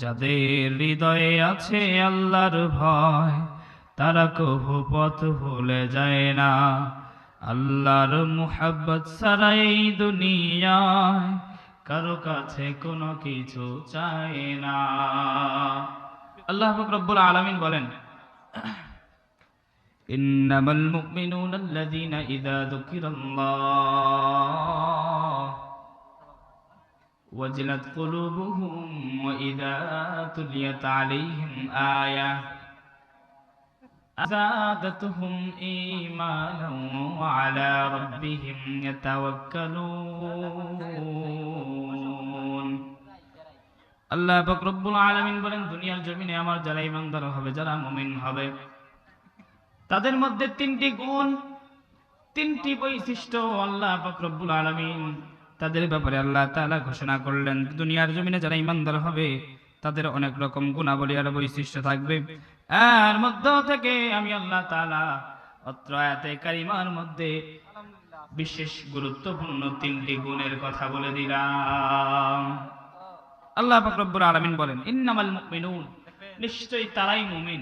যাদের হৃদয়ে আছে আল্লাহর ভয়, তারা কভু পথ ভুলে যায় না। আল্লাহর মুহাব্বত ছাড়াই দুনিয়ায় কারো কাছে কোনো কিছু চায় না। আল্লাহ পাক রব্বুল আলামিন বলেন, ইন্নামাল মুমিনুনা আল্লাযীনা ইযা যুকিরাল্লাহ وجلت قلوبهم وإذا تليت عليهم آية زادتهم إيمانا وعلى ربهم يتوكلون। আল্লাহ পাক রব্বুল আলামিন বলেন, দুনিয়ার জমিনে আমার যারা ঈমানদার হবে, যারা মুমিন হবে, তাদের মধ্যে তিনটি গুণ, তিনটি বৈশিষ্ট্য আল্লাহ পাক রব্বুল আলামিন তাদের ব্যাপারে আল্লাহ তাআলা ঘোষণা করলেন। দুনিয়ার জমিনে যারা ঈমানদার হবে তাদের অনেক রকম গুণাবলী আর বৈশিষ্ট্য থাকবে। এর মধ্য থেকে আমি আল্লাহ তাআলা অত্র আয়াতে কারিমার মধ্যে বিশেষ গুরুত্বপূর্ণ তিনটি গুণের কথা বলে দিলাম। আল্লাহ পাক রব্বুল আলামিন বলেন, ইন্নামাল মুমিনুন, নিশ্চয়ই তারাই মুমিন,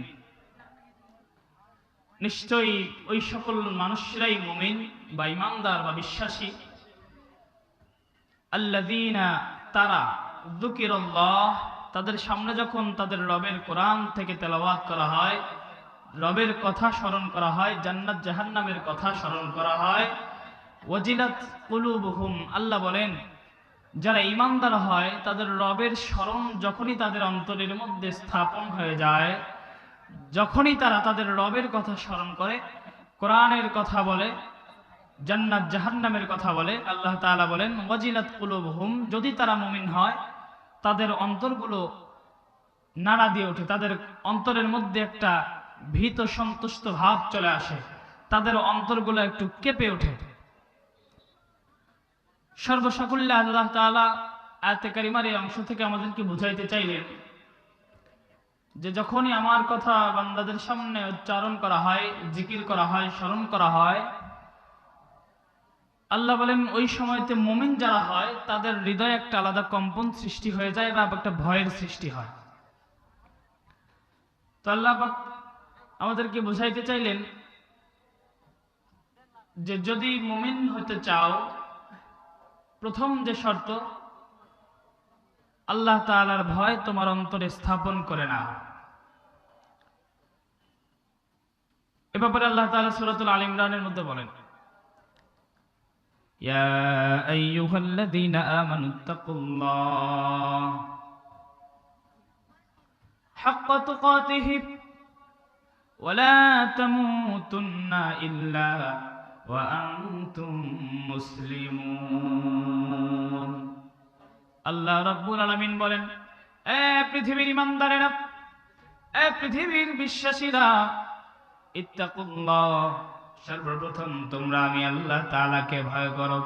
নিশ্চয়ই ওই সকল মানুষরাই মুমিন বা ঈমানদার বা বিশ্বাসী। আল্লাযীনা, তারা, যুকিরাল্লাহ, তাদের সামনে যখন তাদের রবের কোরআন থেকে তেলাওয়াত করা হয়, রবের কথা স্মরণ করা হয়, জান্নাত জাহান্নামের কথা স্মরণ করা হয়, ওয়াজিলাত কুলুবুহুম, আল্লাহ বলেন যারা ঈমানদার হয় তাদের রবের স্মরণ যখনই তাদের অন্তরের মধ্যে স্থাপন হয়ে যায়, যখনই তারা তাদের রবের কথা স্মরণ করে, কোরআনের কথা বলে, জান্নাত জাহান্নামের কথা বলে, আল্লাহ তাআলা বলেন ওয়াজিলাত কুলুবুহুম, যদি তারা মুমিন হয় তাদের অন্তরগুলো নাড়া দিয়ে ওঠে, তাদের অন্তরের মধ্যে একটা ভীত সন্তুষ্ট ভাব চলে আসে, তাদের অন্তরগুলো একটু কেঁপে ওঠে। সর্বসাকুল্যে আল্লাহ তাআলা আয়াতে কারিমার এই অংশ থেকে আমাদেরকে বুঝাইতে চাইলেন যে যখনই আমার কথা বান্দাদের সামনে উচ্চারণ করা হয়, জিকির করা হয়, স্মরণ করা হয়, আল্লাহ বলেন ওই সময়তে মুমিন যারা হয় তাদের হৃদয়ে একটা আলাদা কম্পন সৃষ্টি হয়ে যায় বা একটা ভয়ের সৃষ্টি হয়। তো আল্লাহ পাক আমাদেরকে বুঝাইতে চাইলেন যে যদি মুমিন হতে চাও, প্রথম যে শর্ত, আল্লাহ তাআলার ভয় তোমার অন্তরে স্থাপন করে নাও। এ ব্যাপারে আল্লাহ তাআলা সূরাতুল আল ইমরানের মধ্যে বলেন, ইয়া আইয়ুহাল্লাযীনা আমানুত্তাকুল্লাহ হাক্কা তুকাতিহি ওয়া লা তামুতুন্না ইল্লা ওয়া আনতুম মুসলিমুন। আল্লাহ রাব্বুল আলামিন বলেন, এ পৃথিবীর ঈমানদারেরা, এ পৃথিবীর বিশ্বাসীরা, ইত্তাকুল্লাহ, সর্বপ্রথম তোমরা আমি আল্লাহ তাআলাকে ভয় করো,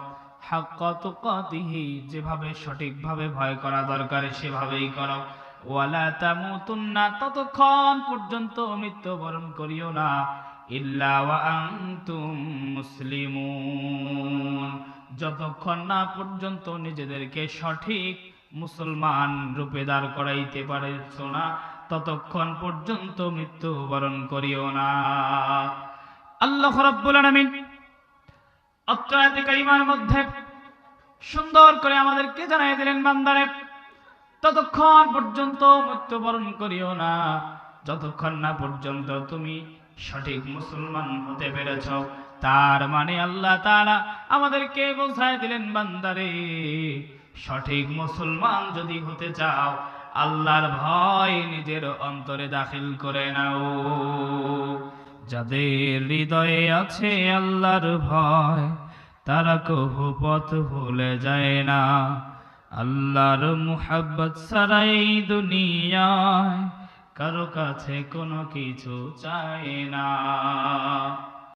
হাক্কা তুকাতিহি, যেভাবে সঠিকভাবে ভয় করা দরকার সেভাবেই করো, ওয়ালা তামুতুন্না, ততক্ষণ পর্যন্ত মৃত্যুবরণ করিও না, ইল্লা ওয়া আনতুম মুসলিমুন, যতক্ষণ না পর্যন্ত নিজেদেরকে সঠিক মুসলমান রূপে দাঁড় করাইতে পারছো না, ততক্ষণ পর্যন্ত মৃত্যুবরণ করিও না। আল্লাহ রাব্বুল আলামিন অত্র আয়াতে কারিমার মধ্যে সুন্দর করে আমাদেরকে জানাই দিলেন, বান্দারে ততক্ষণ পর্যন্ত মৃত্যুবরণ করিও না যতক্ষণ না পর্যন্ত তুমি সঠিক মুসলমান হতে পেরেছ। তার মানে আল্লাহ তাআলা আমাদেরকে বোঝায় দিলেন, বান্দারে সঠিক মুসলমান যদি হতে চাও, আল্লাহর ভয় নিজের অন্তরে দাখিল করে নাও। যাদের হৃদয়ে আছে আল্লাহর ভয়, তারা কভু পথ ভুলে যায় না। আল্লাহর মুহাব্বত ছাড়াই দুনিয়ায় কারো কাছে কোনো কিছু চায় না।